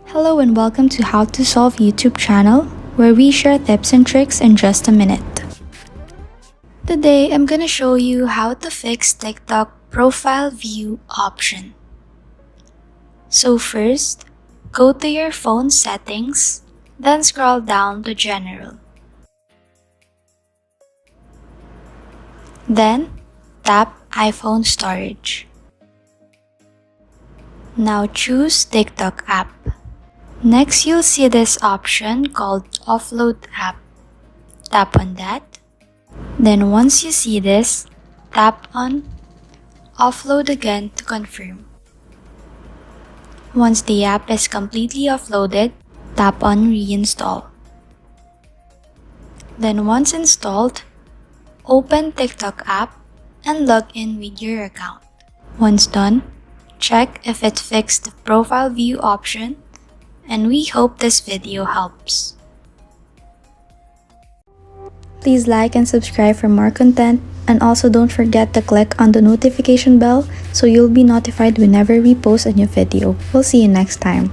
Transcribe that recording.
Hello and welcome to How to Solve YouTube channel, where we share tips and tricks in just a minute. Today, I'm gonna show you how to fix TikTok profile view option. So first, go to your phone settings, then scroll down to general. Then, tap iPhone storage. Now choose TikTok app. Next, you'll see this option called Offload App. Tap on that. Then once you see this, tap on Offload again to confirm. Once the app is completely offloaded, tap on Reinstall. Then once installed, open TikTok app and log in with your account. Once done, check if it fixed the profile view option, and we hope this video helps. Please like and subscribe for more content, and also don't forget to click on the notification bell so you'll be notified whenever we post a new video. We'll see you next time.